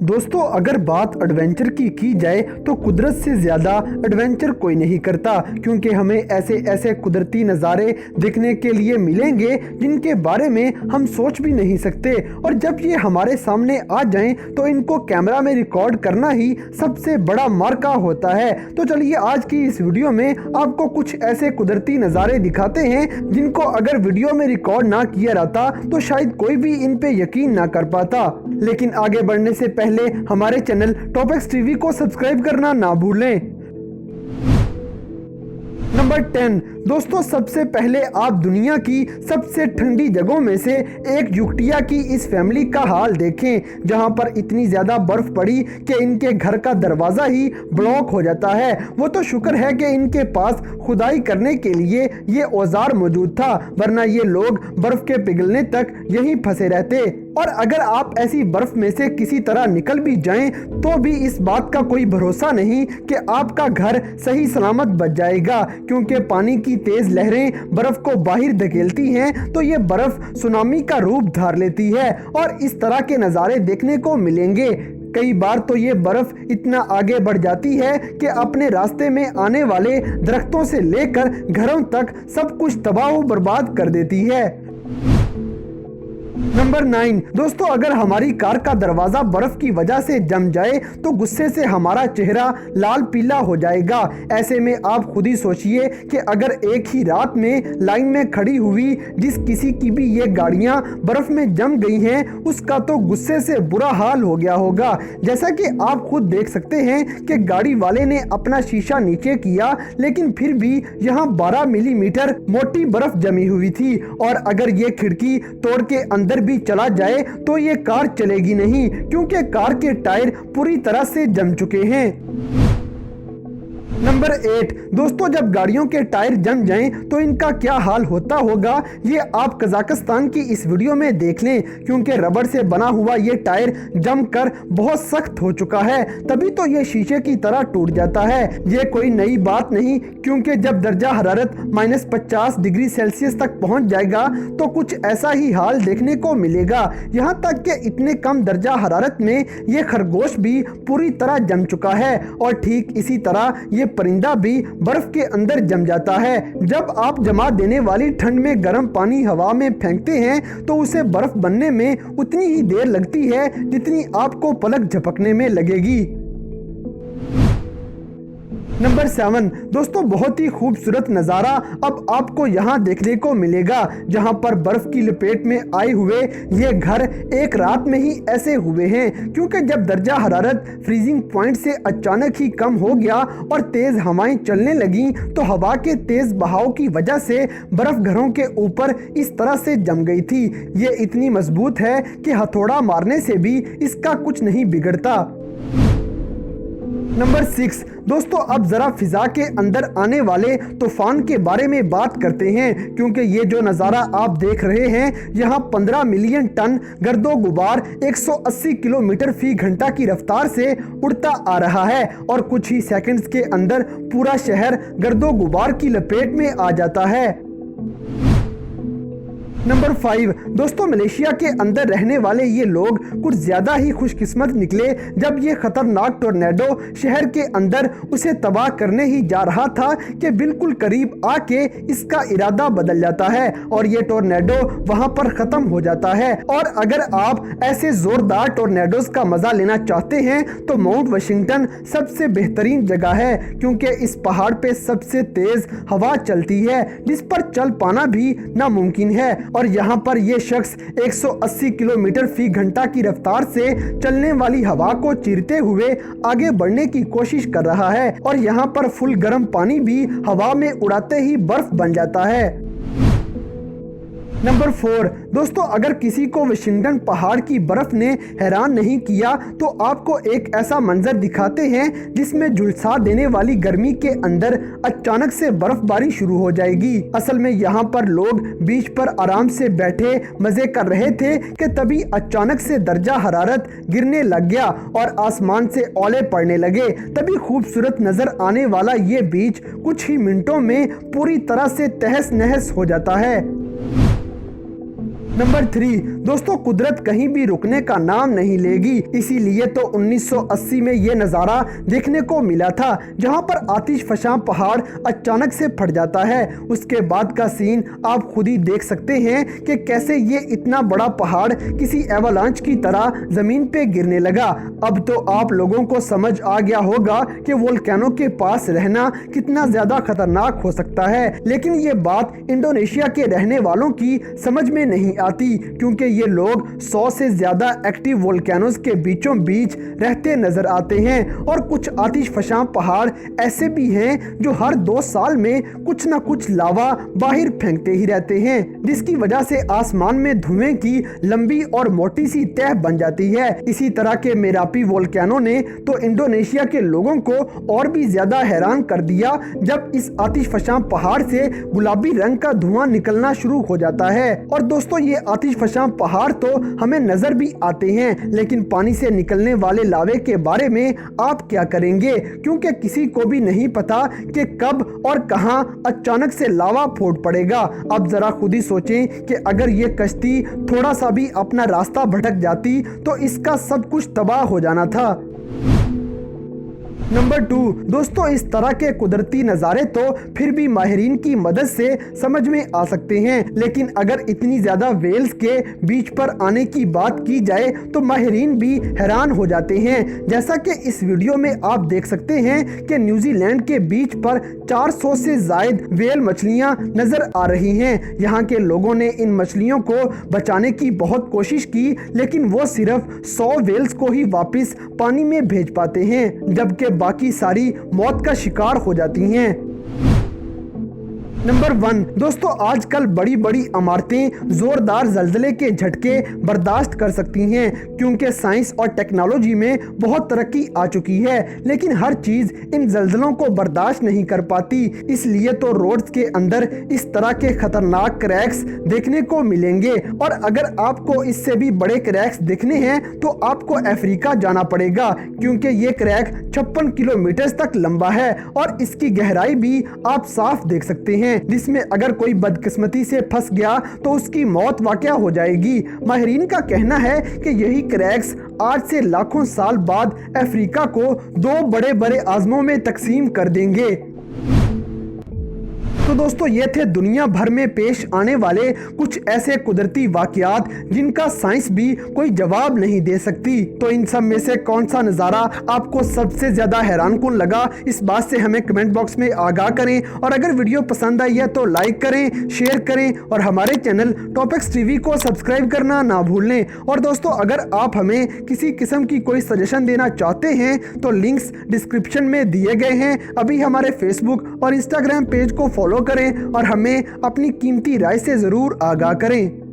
दोस्तों अगर बात एडवेंचर की जाए तो कुदरत से ज़्यादा एडवेंचर कोई नहीं करता, क्योंकि हमें ऐसे ऐसे कुदरती नज़ारे देखने के लिए मिलेंगे जिनके बारे में हम सोच भी नहीं सकते, और जब ये हमारे सामने आ जाएं तो इनको कैमरा में रिकॉर्ड करना ही सबसे बड़ा मार्का होता है। तो चलिए आज की इस वीडियो में आपको कुछ ऐसे कुदरती नज़ारे दिखाते हैं जिनको अगर वीडियो में रिकॉर्ड ना किया रहता तो शायद कोई भी इन पे यकीन ना कर पाता। लेकिन आगे बढ़ने से पहले हमारे चैनल टॉपिक्स टीवी को सब्सक्राइब करना ना भूलें। नंबर 10 दोस्तों, सबसे पहले आप दुनिया की सबसे ठंडी जगहों में से एक यूक्टिया की इस फैमिली का हाल देखें, जहां पर इतनी ज़्यादा बर्फ पड़ी कि इनके घर का दरवाज़ा ही ब्लॉक हो जाता है। वो तो शुक्र है कि इनके पास खुदाई करने के लिए ये औजार मौजूद था, वरना ये लोग बर्फ के पिघलने तक यहीं फंसे रहते। और अगर आप ऐसी बर्फ में से किसी तरह निकल भी जाएं तो भी इस बात का कोई भरोसा नहीं कि आपका घर सही सलामत बच जाएगा, क्योंकि पानी की तेज लहरें बर्फ को बाहर धकेलती हैं तो ये बर्फ सुनामी का रूप धार लेती है और इस तरह के नज़ारे देखने को मिलेंगे। कई बार तो ये बर्फ इतना आगे बढ़ जाती है कि अपने रास्ते में आने वाले दरख्तों से लेकर घरों तक सब कुछ तबाह बर्बाद कर देती है। नंबर 9 दोस्तों, अगर हमारी कार का दरवाजा बर्फ की वजह से जम जाए तो गुस्से से हमारा चेहरा लाल पीला हो जाएगा। ऐसे में आप खुद ही सोचिए कि अगर एक ही रात में लाइन में खड़ी हुई जिस किसी की भी ये गाड़ियां बर्फ में जम गई हैं, उसका तो गुस्से से बुरा हाल हो गया होगा। जैसा कि आप खुद देख सकते हैं कि गाड़ी वाले ने अपना शीशा नीचे किया, लेकिन फिर भी यहाँ 12 मिलीमीटर मोटी बर्फ जमी हुई थी, और अगर ये खिड़की तोड़ के अंदर भी चला जाए तो ये कार चलेगी नहीं, क्योंकि कार के टायर पूरी तरह से जम चुके हैं। नंबर 8 दोस्तों, जब गाड़ियों के टायर जम जाएं तो इनका क्या हाल होता होगा ये आप कजाकिस्तान की इस वीडियो में देख लें, क्योंकि रबड़ से बना हुआ ये टायर जमकर बहुत सख्त हो चुका है, तभी तो ये शीशे की तरह टूट जाता है। ये कोई नई बात नहीं, क्योंकि जब दर्जा हरारत -50 डिग्री सेल्सियस तक पहुंच जाएगा तो कुछ ऐसा ही हाल देखने को मिलेगा। यहाँ तक कि इतने कम दर्जा हरारत में ये खरगोश भी पूरी तरह जम चुका है, और ठीक इसी तरह ये परिंदा भी बर्फ के अंदर जम जाता है। जब आप जमा देने वाली ठंड में गर्म पानी हवा में फेंकते हैं तो उसे बर्फ बनने में उतनी ही देर लगती है जितनी आपको पलक झपकने में लगेगी। नंबर 7 दोस्तों, बहुत ही खूबसूरत नज़ारा अब आपको यहाँ देखने को मिलेगा, जहाँ पर बर्फ की लपेट में आए हुए ये घर एक रात में ही ऐसे हुए हैं, क्योंकि जब दर्जा हरारत फ्रीजिंग पॉइंट से अचानक ही कम हो गया और तेज़ हवाएं चलने लगी तो हवा के तेज़ बहाव की वजह से बर्फ घरों के ऊपर इस तरह से जम गई थी। ये इतनी मजबूत है कि हथौड़ा मारने से भी इसका कुछ नहीं बिगड़ता। नंबर 6 दोस्तों, अब जरा फिजा के अंदर आने वाले तूफान के बारे में बात करते हैं, क्योंकि ये जो नज़ारा आप देख रहे हैं यहाँ 15 मिलियन टन गर्दो गुबार 180 किलोमीटर फी घंटा की रफ्तार से उड़ता आ रहा है, और कुछ ही सेकंड्स के अंदर पूरा शहर गर्दो गुबार की लपेट में आ जाता है। नंबर 5 दोस्तों, मलेशिया के अंदर रहने वाले ये लोग कुछ ज़्यादा ही खुशकिस्मत निकले जब ये खतरनाक टोर्नेडो शहर के अंदर उसे तबाह करने ही जा रहा था कि बिल्कुल करीब आके इसका इरादा बदल जाता है और ये टोर्नेडो वहां पर ख़त्म हो जाता है। और अगर आप ऐसे ज़ोरदार टोर्नेडोज का मज़ा लेना चाहते हैं तो माउंट वाशिंगटन सबसे बेहतरीन जगह है, क्योंकि इस पहाड़ पे सबसे तेज़ हवा चलती है जिस पर चल पाना भी नामुमकिन है, और यहाँ पर ये शख्स 180 किलोमीटर फी घंटा की रफ्तार से चलने वाली हवा को चीरते हुए आगे बढ़ने की कोशिश कर रहा है, और यहाँ पर फुल गर्म पानी भी हवा में उड़ाते ही बर्फ बन जाता है। नंबर 4 दोस्तों, अगर किसी को वाशिंगटन पहाड़ की बर्फ ने हैरान नहीं किया तो आपको एक ऐसा मंजर दिखाते हैं जिसमें झुलसा देने वाली गर्मी के अंदर अचानक से बर्फबारी शुरू हो जाएगी। असल में यहाँ पर लोग बीच पर आराम से बैठे मजे कर रहे थे कि तभी अचानक से दर्जा हरारत गिरने लग गया और आसमान से ओले पड़ने लगे। तभी खूबसूरत नजर आने वाला ये बीच कुछ ही मिनटों में पूरी तरह से तहस नहस हो जाता है। नंबर 3 दोस्तों, कुदरत कहीं भी रुकने का नाम नहीं लेगी। इसीलिए तो 1980 में ये नज़ारा देखने को मिला था जहां पर आतिश फशां पहाड़ अचानक से फट जाता है। उसके बाद का सीन आप खुद ही देख सकते हैं कि कैसे ये इतना बड़ा पहाड़ किसी एवालांच की तरह जमीन पे गिरने लगा। अब तो आप लोगों को समझ आ गया होगा कि वोल्केनो के पास रहना कितना ज्यादा खतरनाक हो सकता है, लेकिन ये बात इंडोनेशिया के रहने वालों की समझ में नहीं आती, क्योंकि ये लोग 100 से ज्यादा एक्टिव वोल्केनोज के बीचों बीच रहते नजर आते हैं। और कुछ आतिश फशां पहाड़ ऐसे भी हैं जो हर 2 साल में कुछ ना कुछ लावा बाहर फेंकते ही रहते हैं, जिसकी वजह से आसमान में धुएं की लंबी और मोटी सी तह बन जाती है। इसी तरह के मेरापी वोल्केनो ने तो इंडोनेशिया के लोगों को और भी ज्यादा हैरान कर दिया जब इस आतिश फशां पहाड़ से गुलाबी रंग का धुआं निकलना शुरू हो जाता है। और दोस्तों, ये आतिश फशां पहाड़ तो हमें नजर भी आते हैं, लेकिन पानी से निकलने वाले लावे के बारे में आप क्या करेंगे, क्योंकि किसी को भी नहीं पता कि कब और कहां अचानक से लावा फूट पड़ेगा। अब जरा खुद ही सोचें कि अगर ये कश्ती थोड़ा सा भी अपना रास्ता भटक जाती तो इसका सब कुछ तबाह हो जाना था। नंबर 2 दोस्तों, इस तरह के कुदरती नज़ारे तो फिर भी माहिरीन की मदद से समझ में आ सकते हैं, लेकिन अगर इतनी ज़्यादा वेल्स के बीच पर आने की बात की जाए तो माहिरीन भी हैरान हो जाते हैं। जैसा कि इस वीडियो में आप देख सकते हैं कि न्यूजीलैंड के बीच पर 400 से ज़ायद वेल मछलियां नज़र आ रही हैं। यहाँ के लोगों ने इन मछलियों को बचाने की बहुत कोशिश की, लेकिन वो सिर्फ 100 वेल्स को ही वापस पानी में भेज पाते हैं, जबकि बाकी सारी मौत का शिकार हो जाती हैं। नंबर 1 दोस्तों, आजकल बड़ी बड़ी इमारतें जोरदार जल्जले के झटके बर्दाश्त कर सकती हैं, क्योंकि साइंस और टेक्नोलॉजी में बहुत तरक्की आ चुकी है, लेकिन हर चीज इन जल्जलों को बर्दाश्त नहीं कर पाती। इसलिए तो रोड्स के अंदर इस तरह के खतरनाक क्रैक्स देखने को मिलेंगे। और अगर आपको इससे भी बड़े क्रैक्स देखने हैं तो आपको अफ्रीका जाना पड़ेगा, क्योंकि ये क्रैक 56 किलोमीटर तक लंबा है और इसकी गहराई भी आप साफ देख सकते हैं, जिसमें अगर कोई बदकिस्मती से फंस गया तो उसकी मौत वाकया हो जाएगी। माहिरीन का कहना है कि यही क्रैक्स आज से लाखों साल बाद अफ्रीका को 2 बड़े बड़े आज़मों में तकसीम कर देंगे। तो दोस्तों, ये थे दुनिया भर में पेश आने वाले कुछ ऐसे कुदरती वाकयात जिनका साइंस भी कोई जवाब नहीं दे सकती। तो इन सब में से कौन सा नज़ारा आपको सबसे ज़्यादा हैरानकुन लगा, इस बात से हमें कमेंट बॉक्स में आगाह करें। और अगर वीडियो पसंद आई है तो लाइक करें, शेयर करें और हमारे चैनल टॉपिक्स टीवी को सब्सक्राइब करना ना भूलें। और दोस्तों, अगर आप हमें किसी किस्म की कोई सजेशन देना चाहते हैं तो लिंक्स डिस्क्रिप्शन में दिए गए हैं। अभी हमारे फेसबुक और इंस्टाग्राम पेज को फॉलो करें और हमें अपनी कीमती राय से ज़रूर आगाह करें।